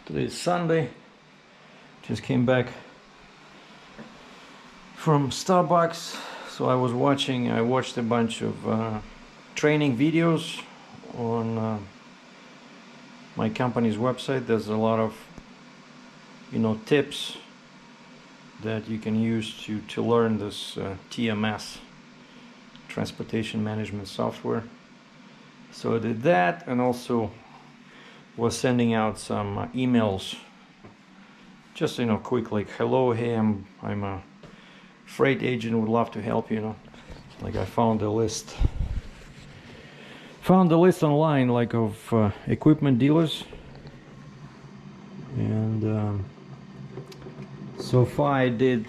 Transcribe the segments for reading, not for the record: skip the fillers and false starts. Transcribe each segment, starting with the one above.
Today is Sunday. Just came back from Starbucks, so I watched a bunch of training videos on my company's website. There's a lot of tips that you can use to learn this TMS, transportation management software. So I did that, and also was sending out some emails, just quick, like, hello, hey, I'm a freight agent, would love to help you. Like, I found a list online, like, of equipment dealers, and so far I did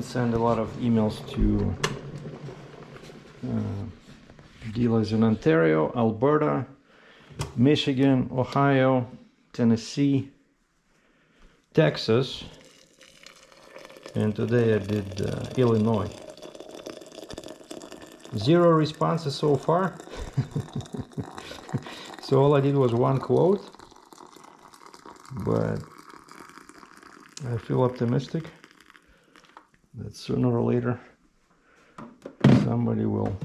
send a lot of emails to dealers in Ontario, Alberta, Michigan, Ohio, Tennessee, Texas, and today I did Illinois. 0 responses so far. So all I did was one quote, but I feel optimistic that sooner or later somebody will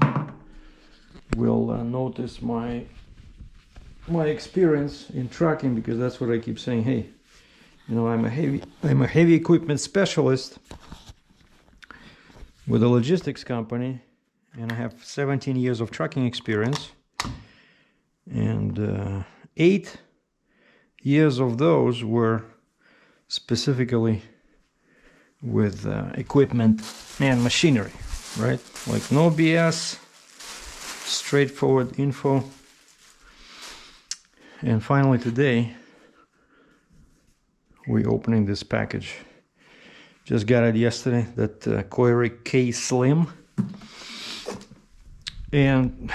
notice my experience in trucking, because that's what I keep saying. Hey, I'm a heavy equipment specialist with a logistics company, and I have 17 years of trucking experience, and 8 years of those were specifically with equipment and machinery, right? Like, no BS, straightforward info. And finally today we're opening this package. Just got it yesterday, that Calgary K Slim, and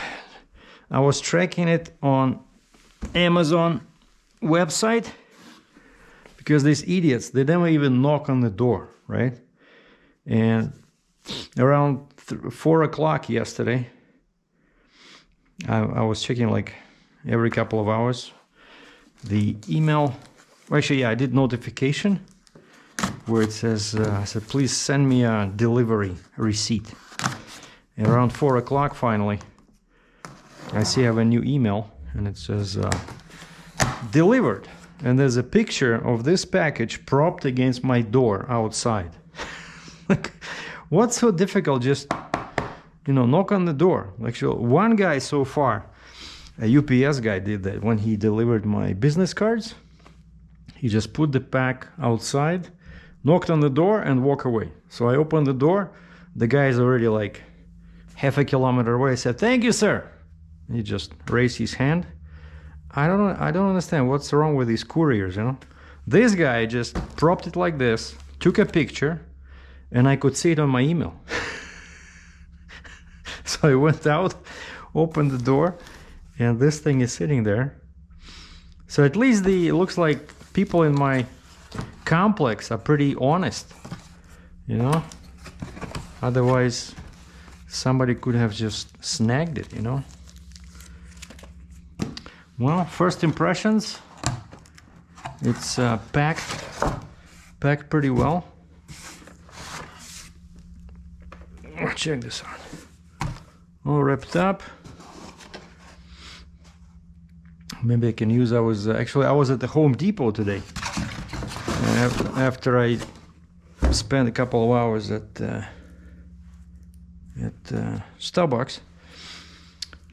I was tracking it on Amazon website because these idiots, they never even knock on the door, right? And around 4 o'clock yesterday, I was checking like every couple of hours the email. Actually, yeah, I did notification where it says, I said, please send me a delivery receipt. And around 4 o'clock finally, I see I have a new email, and it says delivered, and there's a picture of this package propped against my door outside. Like, what's so difficult? Just knock on the door. Actually, one guy so far, a UPS guy, did that when he delivered my business cards. He just put the pack outside, knocked on the door, and walked away. So I opened the door. The guy is already like half a kilometer away. I said, "Thank you, sir." He just raised his hand. I don't understand what's wrong with these couriers. This guy just propped it like this, took a picture, and I could see it on my email. So I went out, opened the door, and this thing is sitting there. So at least it looks like people in my complex are pretty honest, Otherwise, somebody could have just snagged it, Well, first impressions, it's packed pretty well. Check this out. All wrapped up. Maybe I can use. I was at the Home Depot today. After I spent a couple of hours at Starbucks,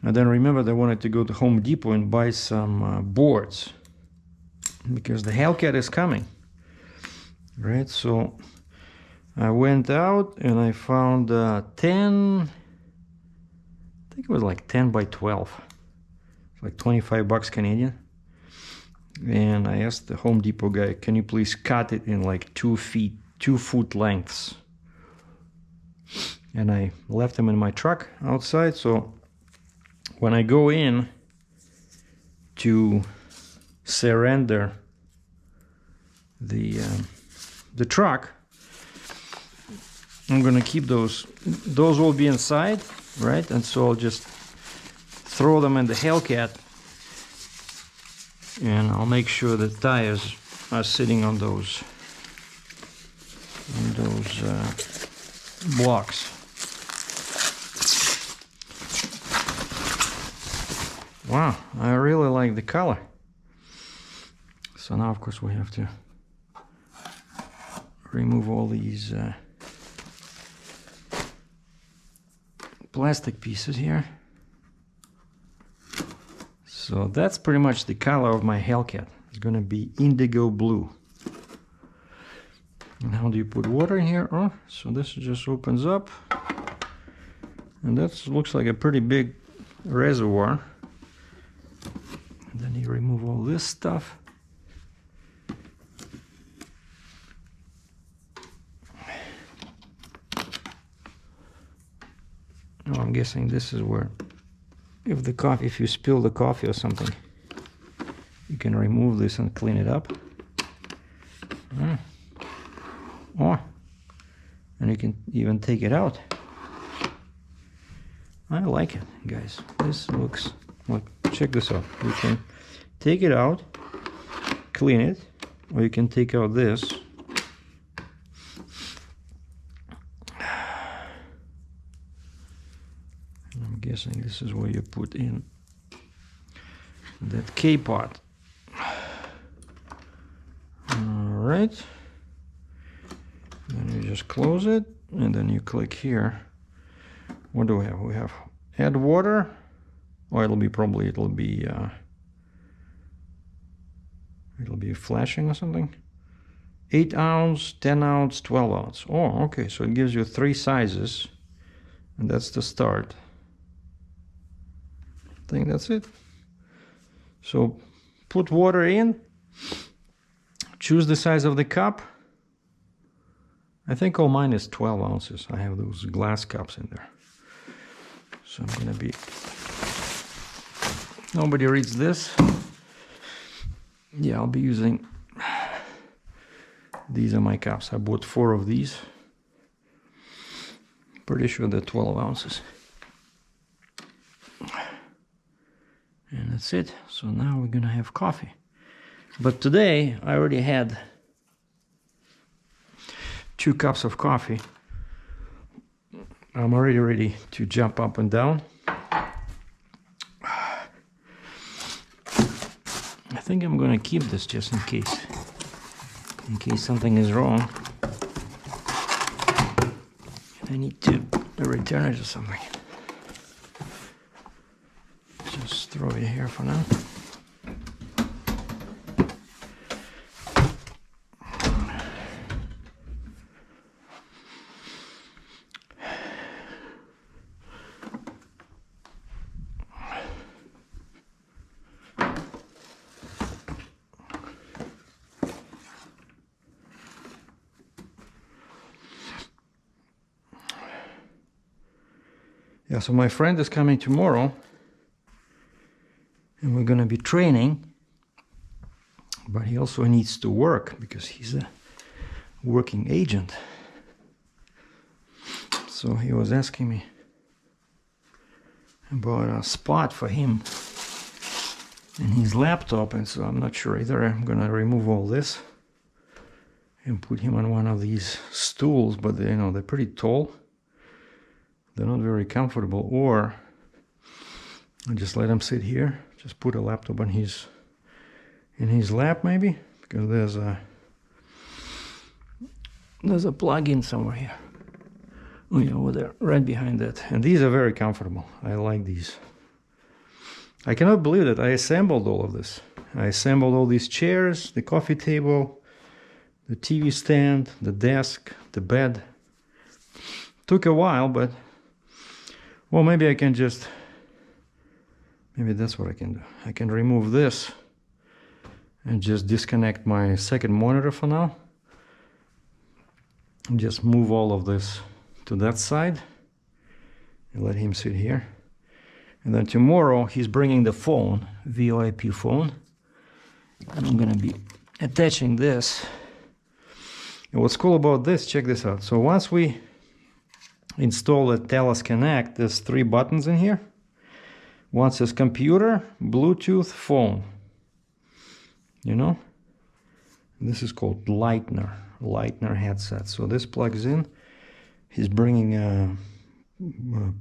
I then remembered I wanted to go to Home Depot and buy some boards, because the Hellcat is coming, right? So I went out and I found 10. I think it was like 10 by 12. Like $25 Canadian. And I asked the Home Depot guy, can you please cut it in like 2 foot lengths? And I left them in my truck outside, so when I go in to surrender the truck, I'm gonna keep those will be inside, right? And so I'll just throw them in the Hellcat and I'll make sure the tires are sitting on those blocks. Wow, I really like the color. So now of course we have to remove all these plastic pieces here. So that's pretty much the color of my Hellcat. It's gonna be indigo blue. And how do you put water in here? Oh, so this just opens up, and that looks like a pretty big reservoir. And then you remove all this stuff. Oh, I'm guessing this is where, if you spill the coffee or something, you can remove this and clean it up. Oh, and you can even take it out. I like it, guys. This looks like, check this out. You can take it out, clean it, or you can take out this. And I'm guessing this is where you put in that K-pot. All right. Then you just close it, and then you click here. What do we have? We have add water, or it'll be flashing or something. 8 ounce, 10 ounce, 12 ounce. Oh, okay. So it gives you 3 sizes, and that's the start. I think that's it. So put water in. Choose the size of the cup. I think all mine is 12 ounces. I have those glass cups in there. So I'm gonna be... Nobody reads this. Yeah, I'll be using... These are my cups. I bought 4 of these. Pretty sure they're 12 ounces. And that's it. So now we're gonna have coffee. But today I already had 2 cups of coffee. I'm already ready to jump up and down. I think I'm gonna keep this just in case something is wrong and I need to return it or something. Just throw it here for now. Yeah, so my friend is coming tomorrow and we're gonna be training, but he also needs to work because he's a working agent. So he was asking me about a spot for him in his laptop, and so I'm not sure either. I'm gonna remove all this and put him on one of these stools, but they, they're pretty tall. They're not very comfortable, or I just let him sit here. Just put a laptop on in his lap maybe, because there's a plug-in somewhere here. Oh yeah, over there, right behind that. And these are very comfortable. I like these. I cannot believe that I assembled all of this. I assembled all these chairs, the coffee table, the TV stand, the desk, the bed. Took a while, but well, maybe I can just, maybe that's what I can do. I can remove this and just disconnect my second monitor for now. And just move all of this to that side and let him sit here. And then tomorrow he's bringing the phone, VoIP phone. And I'm gonna be attaching this. And what's cool about this, check this out. So once we install the Telus Connect, there's 3 buttons in here. One says computer, Bluetooth, phone. you know. This is called Lightner headset. So this plugs in. He's bringing a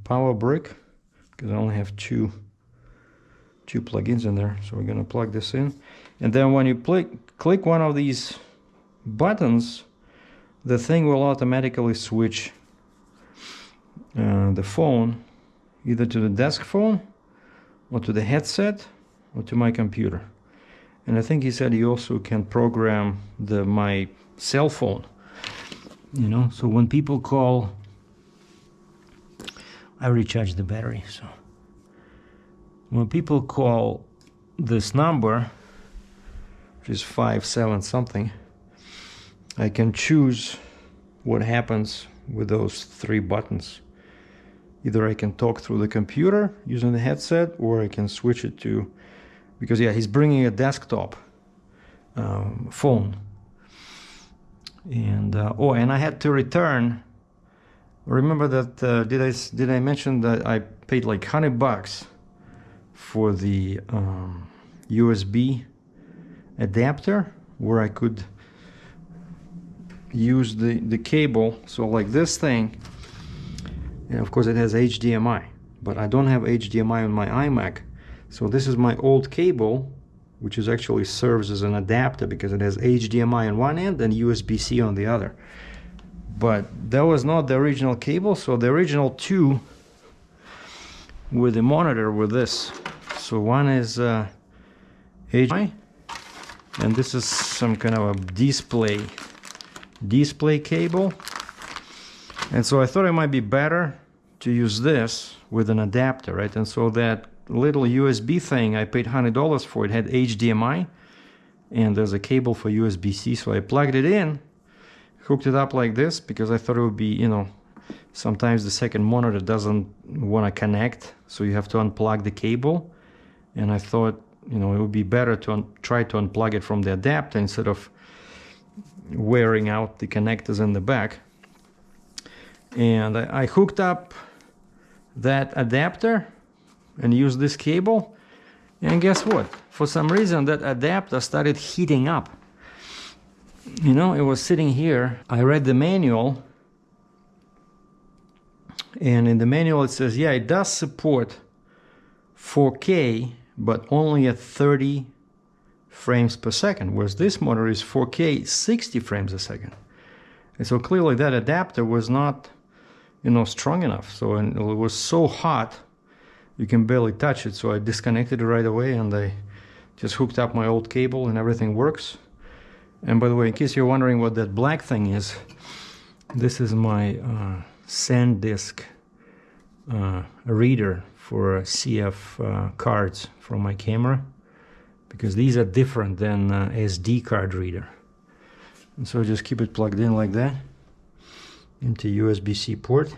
power brick because I only have two plugins in there. So we're gonna plug this in, and then when you click one of these buttons, the thing will automatically switch the phone either to the desk phone or to the headset or to my computer. And I think he said he also can program my cell phone, you know. So when people call, I recharged the battery, so when people call this number, which is 57 something, I can choose what happens with those three buttons. Either I can talk through the computer using the headset, or I can switch it to, because yeah, he's bringing a desktop phone. And and I had to return. Remember that did I mention that I paid like $100 for the USB adapter where I could use the cable. So like this thing, and of course it has HDMI, but I don't have HDMI on my iMac. So this is my old cable, which is actually serves as an adapter because it has HDMI on one end and USB-C on the other. But that was not the original cable, so the original two with the monitor were this. So one is HDMI, and this is some kind of a display cable. And so I thought it might be better to use this with an adapter, right? And so that little USB thing I paid $100 for, it had HDMI and there's a cable for USB-C. So I plugged it in, hooked it up like this because I thought it would be, you know, sometimes the second monitor doesn't want to connect, so you have to unplug the cable. And I thought, you know, it would be better to try to unplug it from the adapter instead of wearing out the connectors in the back. And I hooked up that adapter and used this cable, and guess what? For some reason that adapter started heating up. You know, it was sitting here. I read the manual, and in the manual it says, yeah, it does support 4K, but only at 30 frames per second, whereas this motor is 4K 60 frames a second. And so clearly that adapter was not, you know, strong enough. So, and it was so hot you can barely touch it. So I disconnected it right away, and I just hooked up my old cable and everything works. And by the way, in case you're wondering what that black thing is, this is my SanDisk reader for CF cards from my camera, because these are different than SD card reader. And so just keep it plugged in like that into USB-C port,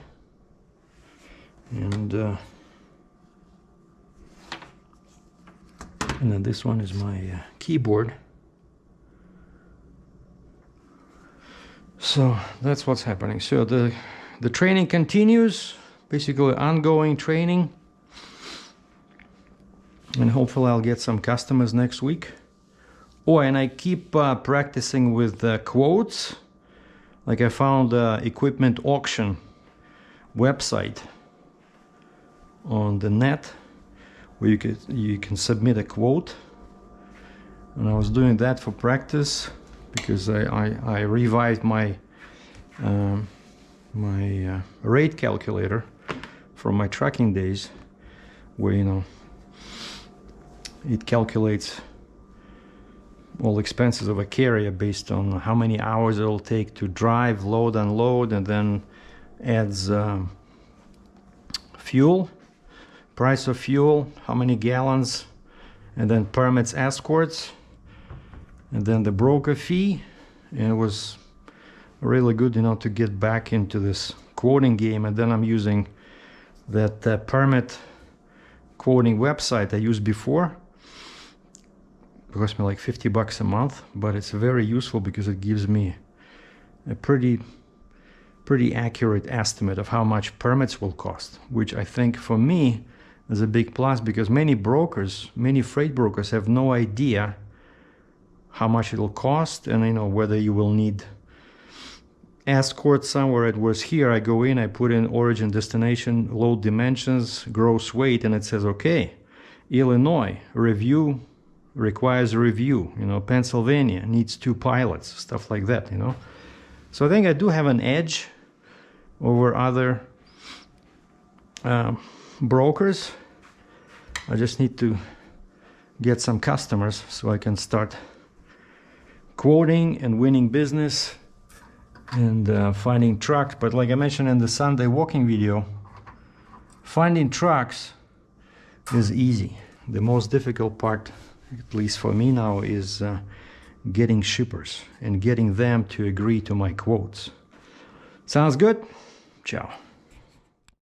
and then this one is my keyboard. So that's what's happening. So the training continues, basically ongoing training, and hopefully I'll get some customers next week. Oh, and I keep practicing with quotes. Like I found equipment auction website on the net where you can submit a quote, and I was doing that for practice because I revised my rate calculator from my trucking days, where, you know, it calculates all expenses of a carrier based on how many hours it'll take to drive, load, unload, and then adds fuel, price of fuel, how many gallons, and then permits, escorts, and then the broker fee. And it was really good, you know, to get back into this quoting game. And then I'm using that permit quoting website I used before. It cost me like $50 a month, but it's very useful because it gives me a pretty accurate estimate of how much permits will cost, which I think for me is a big plus, because many brokers, many freight brokers, have no idea how much it'll cost, and you know whether you will need escort somewhere. It was here, I go in, I put in origin, destination, load dimensions, gross weight, and it says okay, Illinois review requires a review, you know, Pennsylvania needs 2 pilots, stuff like that, you know. So I think I do have an edge over other brokers. I just need to get some customers so I can start quoting and winning business and finding trucks. But like I mentioned in the Sunday walking video, finding trucks is easy. The most difficult part, at least for me now, is getting shippers and getting them to agree to my quotes. Sounds good? Ciao.